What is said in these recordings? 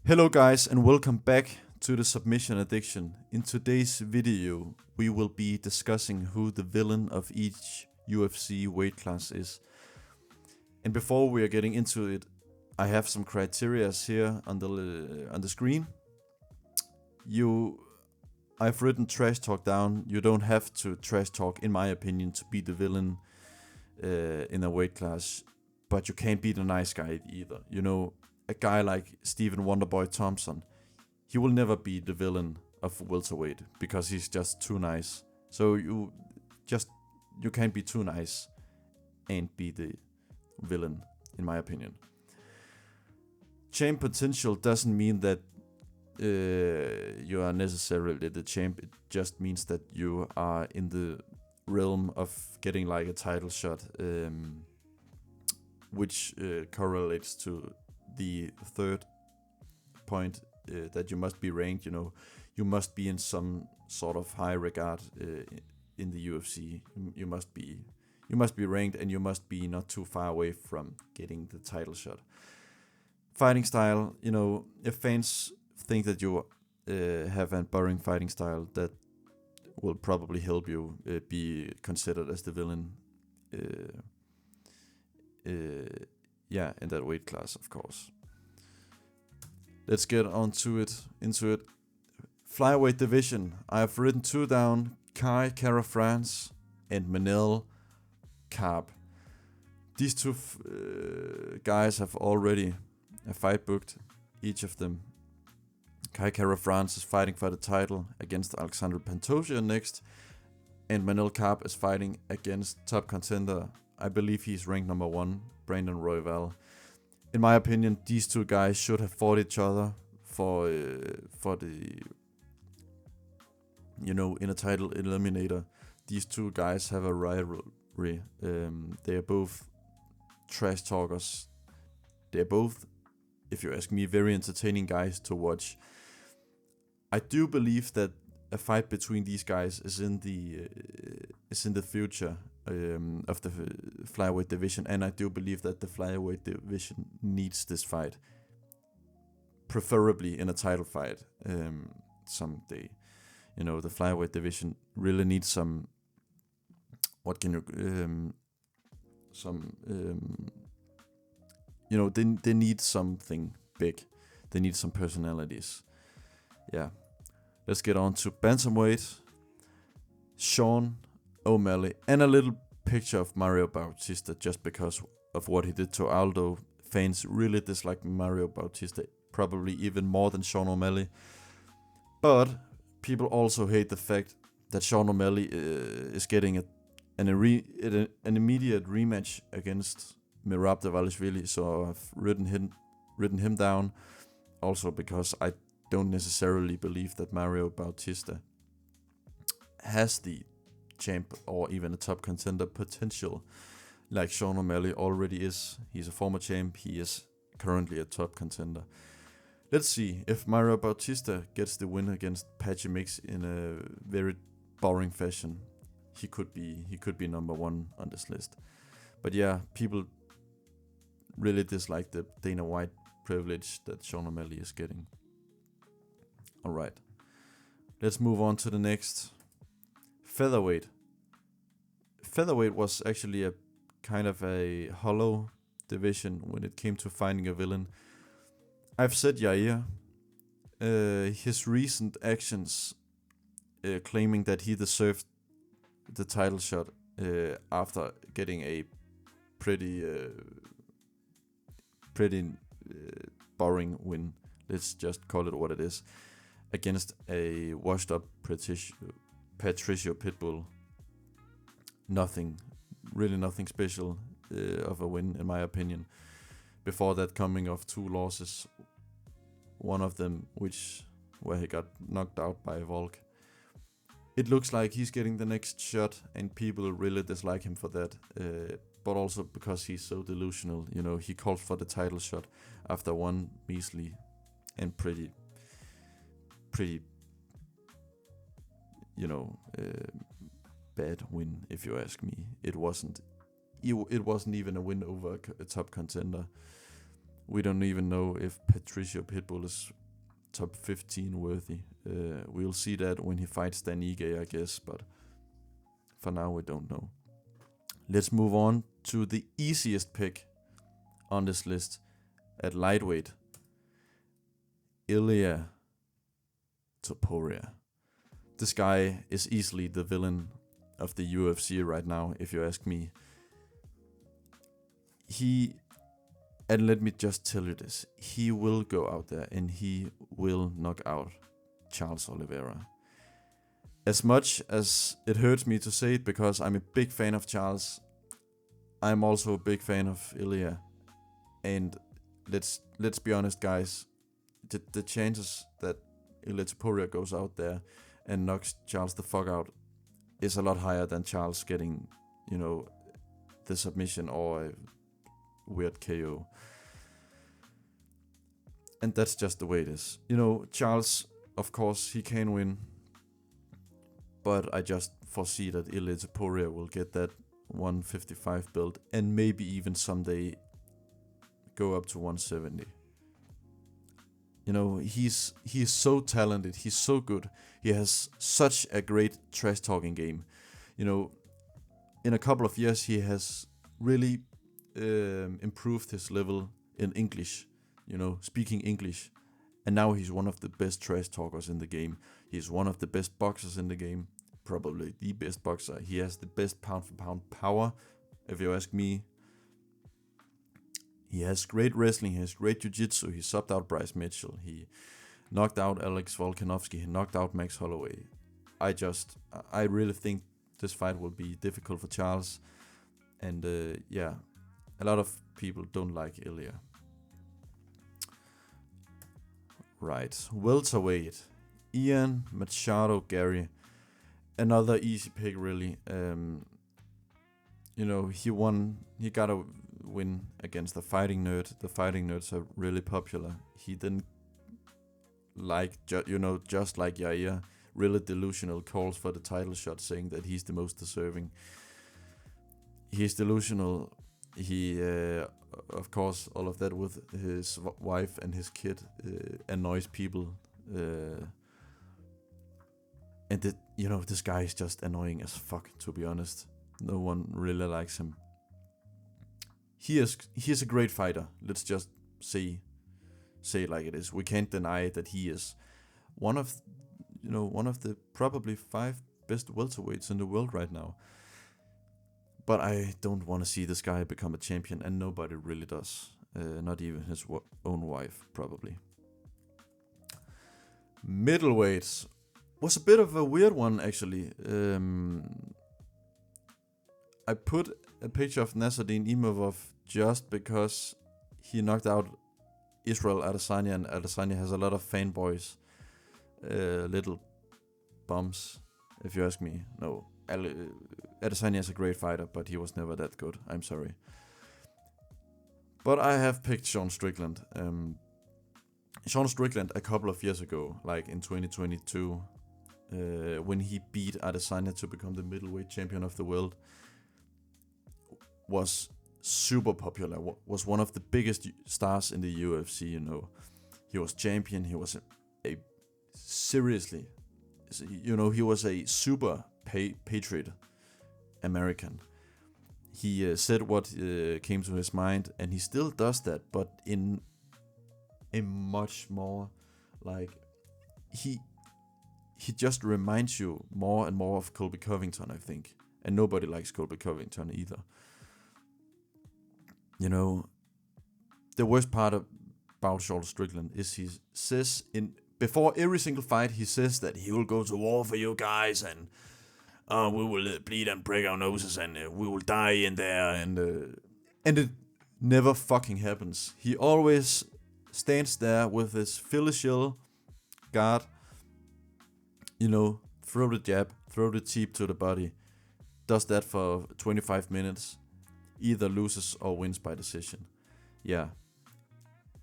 Hello guys and welcome back to the Submission Addiction. In today's video, we will be discussing who the villain of each UFC weight class is. And before we are getting into it, I have some criteria here on the screen. I've written trash talk down. You don't have to trash talk, in my opinion, to be the villain in a weight class, but you can't be the nice guy either. You know, a guy like Stephen Wonderboy Thompson, he will never be the villain of welterweight because he's just too nice. So you can't be too nice and be the villain, in my opinion. Champ potential doesn't mean that you are necessarily the champ. It just means that you are in the realm of getting like a title shot, which correlates to the third point, that you must be ranked. You know, you must be in some sort of high regard in the UFC. You must be ranked, and you must be not too far away from getting the title shot. Fighting style, you know, if fans think that you have a boring fighting style, that will probably help you be considered as the villain. In that weight class, of course. Let's get into it. Flyweight division. I've written two down: Kai Kara France and Manel Kape. These two guys have already a fight booked, each of them. Kai Kara France is fighting for the title against Alexander Pantoja next, and Manel Kape is fighting against top contender. I believe he's ranked number 1, Brandon Royval. In my opinion, these two guys should have fought each other for the, you know, in a title eliminator. These two guys have a rivalry. They are both trash talkers. They are both, if you ask me, very entertaining guys to watch. I do believe that a fight between these guys is in the future of the flyweight division, and I do believe that the flyweight division needs this fight, preferably in a title fight someday. You know, the flyweight division really needs some. What can you you know, they need something big. They need some personalities. Yeah. Let's get on to bantamweight. Sean O'Malley, and a little picture of Mario Bautista just because of what he did to Aldo. Fans really dislike Mario Bautista, probably even more than Sean O'Malley. But people also hate the fact that Sean O'Malley is getting an immediate rematch against Merab Dvalishvili. So I've written him down, also because I don't necessarily believe that Mario Bautista has the champ or even a top contender potential like Sean O'Malley already is. He's a former champ. He is currently a top contender. Let's see if Mario Bautista gets the win against Patchy Mix in a very boring fashion. He could be number 1 on this list. But yeah, people really dislike the Dana White privilege that Sean O'Malley is getting. Alright, let's move on to the next. Featherweight. Featherweight was actually a kind of a hollow division when it came to finding a villain. I've said Yair. His recent actions claiming that he deserved the title shot after getting a pretty boring win. Let's just call it what it is. Against a washed up Patricio Pitbull. Nothing special of a win, in my opinion. Before that, coming off 2 losses, one of them where he got knocked out by Volk. It looks like he's getting the next shot, and people really dislike him for that. But also because he's so delusional. You know, he called for the title shot after one measly and pretty, you know, bad win, if you ask me. It wasn't even a win over a top contender. We don't even know if Patricio Pitbull is top 15 worthy. We'll see that when he fights Dan Ige, I guess, but for now we don't know. Let's move on to the easiest pick on this list at lightweight. Ilia Topuria. This guy is easily the villain of the UFC right now, if you ask me. And let me just tell you this, he will go out there and he will knock out Charles Oliveira. As much as it hurts me to say it, because I'm a big fan of Charles, I'm also a big fan of Ilia. And let's be honest, guys, the chances that Ilia Topuria goes out there and knocks Charles the fuck out is a lot higher than Charles getting, the submission or a weird KO. And that's just the way it is. Charles, of course, he can win, but I just foresee that Ilia Topuria will get that 155 belt and maybe even someday go up to 170. He's so talented, he's so good, he has such a great trash talking game. In a couple of years he has really improved his level in English, speaking English, and now he's one of the best trash talkers in the game. He's one of the best boxers in the game, probably the best boxer. He has the best pound for pound power, if you ask me. He has great wrestling, he has great jiu-jitsu, he subbed out Bryce Mitchell, he knocked out Alex Volkanovski, he knocked out Max Holloway. I really think this fight will be difficult for Charles, and a lot of people don't like Ilia. Right, welterweight, Ian Machado Gary, another easy pick really. He got a win against the Fighting Nerd. The Fighting Nerds are really popular. He didn't just like Yair, really delusional calls for the title shot, saying that he's the most deserving. He's delusional. He, of course, all of that with his wife and his kid annoys people. And this guy is just annoying as fuck, to be honest. No one really likes him. He is a great fighter. Let's just say it like it is. We can't deny that he is one of the probably 5 best welterweights in the world right now. But I don't want to see this guy become a champion, and nobody really does. Not even his own wife, probably. Middleweights was a bit of a weird one, actually. I put a picture of Nasruddin Imavov just because he knocked out Israel Adesanya, and Adesanya has a lot of fanboys. Little bums, if you ask me. No, Adesanya is a great fighter, but he was never that good. I'm sorry. But I have picked Sean Strickland. Sean Strickland a couple of years ago, like in 2022, when he beat Adesanya to become the middleweight champion of the world, was super popular, was one of the biggest stars in the UFC, He was champion, he was a seriously, he was a super patriot American. He said what came to his mind, and he still does that, but in a much more, like, he just reminds you more and more of Colby Covington, I think. And nobody likes Colby Covington either. The worst part about Sean Strickland is he says before every single fight, he says that he will go to war for you guys, and we will bleed and break our noses, and we will die in there, and it never fucking happens. He always stands there with his Philly shell guard, throw the jab, throw the teep to the body, does that for 25 minutes, either loses or wins by decision. Yeah.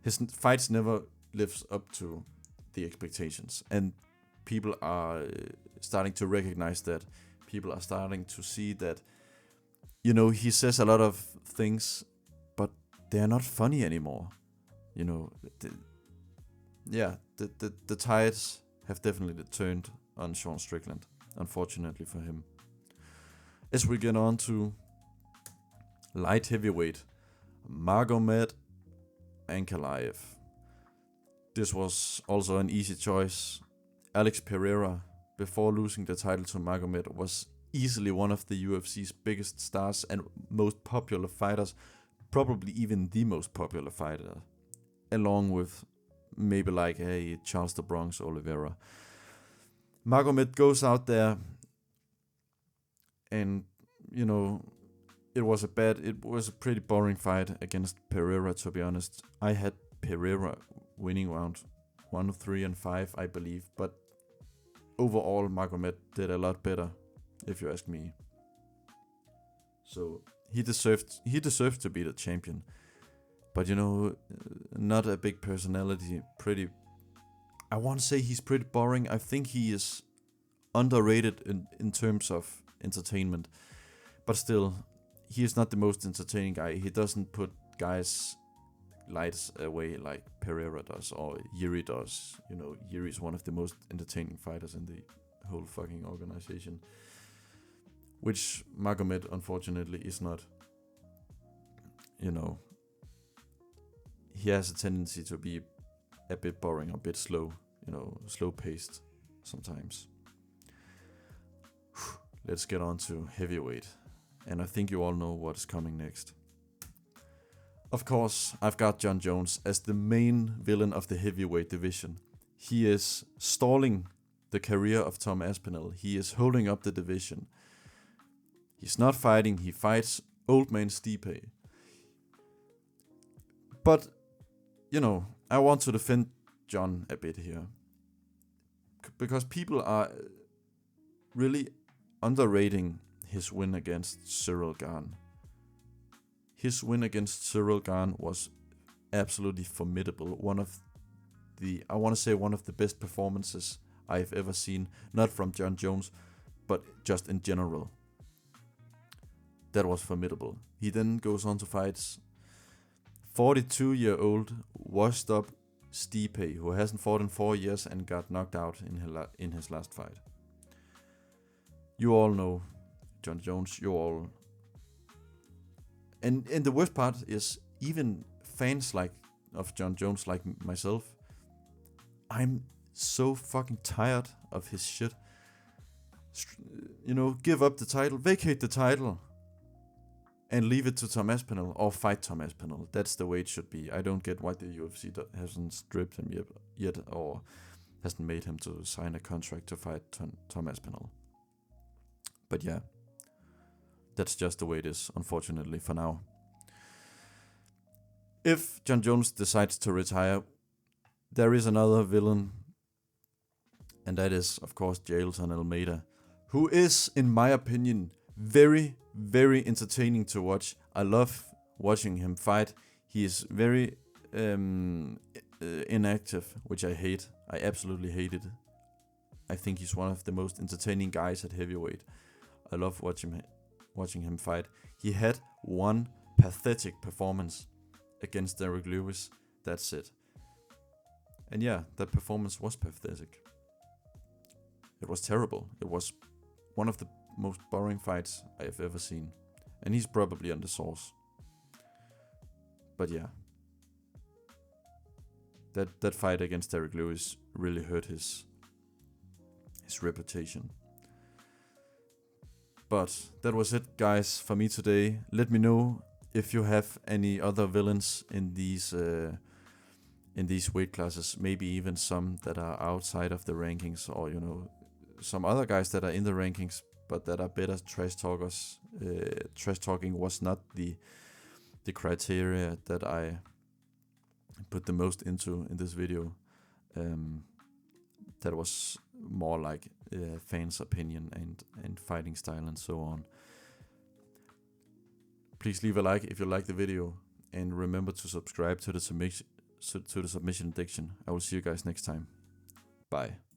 His fights never lives up to the expectations, and people are starting to recognize that. People are starting to see that, he says a lot of things, but they're not funny anymore. you know, the tides have definitely turned on Sean Strickland, unfortunately for him. As we get on to light heavyweight, Magomed Ankalaev. This was also an easy choice. Alex Pereira, before losing the title to Magomed, was easily one of the UFC's biggest stars and most popular fighters, probably even the most popular fighter, along with maybe like Charles the Bronx Oliveira. Magomed goes out there and, you know, it was a pretty boring fight against Pereira, to be honest. I had Pereira winning round 1, 3, and 5, I believe, but overall Magomed did a lot better, if you ask me. So he deserved to be the champion. But, you know, not a big personality, I want to say he's pretty boring. I think he is underrated in terms of entertainment. But still, he is not the most entertaining guy. He doesn't put guys' lights away like Pereira does or Yuri does. You know, Yuri is one of the most entertaining fighters in the whole fucking organization, which Magomed unfortunately is not. You know, he has a tendency to be a bit boring, a bit slow, you know, slow paced sometimes. Let's get on to heavyweight. And I think you all know what is coming next. Of course, I've got Jon Jones as the main villain of the heavyweight division. He is stalling the career of Tom Aspinall. He is holding up the division. He's not fighting, he fights old man Stipe. But, you know, I want to defend Jon a bit here. Because people are really underrating his win against Cyril Gane. His win against Cyril Gane was absolutely formidable. One of the best performances I've ever seen. Not from Jon Jones, but just in general. That was formidable. He then goes on to fight 42-year-old washed up Stipe, who hasn't fought in 4 years and got knocked out in his last fight. You all know Jon Jones, and the worst part is, even fans of Jon Jones like myself, I'm so fucking tired of his shit. You know, give up the title, vacate the title, and leave it to Tom Aspinall, or fight Tom Aspinall. That's the way it should be. I don't get why the UFC hasn't stripped him yet, or hasn't made him to sign a contract to fight Tom Aspinall. But yeah, that's just the way it is, unfortunately, for now. If Jon Jones decides to retire, there is another villain, and that is, of course, Jailton Almeida, who is, in my opinion, very, very entertaining to watch. I love watching him fight. He is very inactive, which I hate. I absolutely hate it. I think he's one of the most entertaining guys at heavyweight. I love watching him fight. He had one pathetic performance against Derek Lewis. That's it. And yeah, that performance was pathetic. It was terrible. It was one of the most boring fights I have ever seen. And he's probably on the sauce. But yeah. That fight against Derek Lewis really hurt his reputation. But that was it, guys, for me today. Let me know if you have any other villains in these weight classes. Maybe even some that are outside of the rankings, or you know, some other guys that are in the rankings but that are better trash talkers. Trash talking was not the criteria that I put the most into in this video. That was more like fans' opinion and fighting style and so on. Please leave a like if you like the video, and remember to subscribe to the submission addiction. I will see you guys next time. Bye.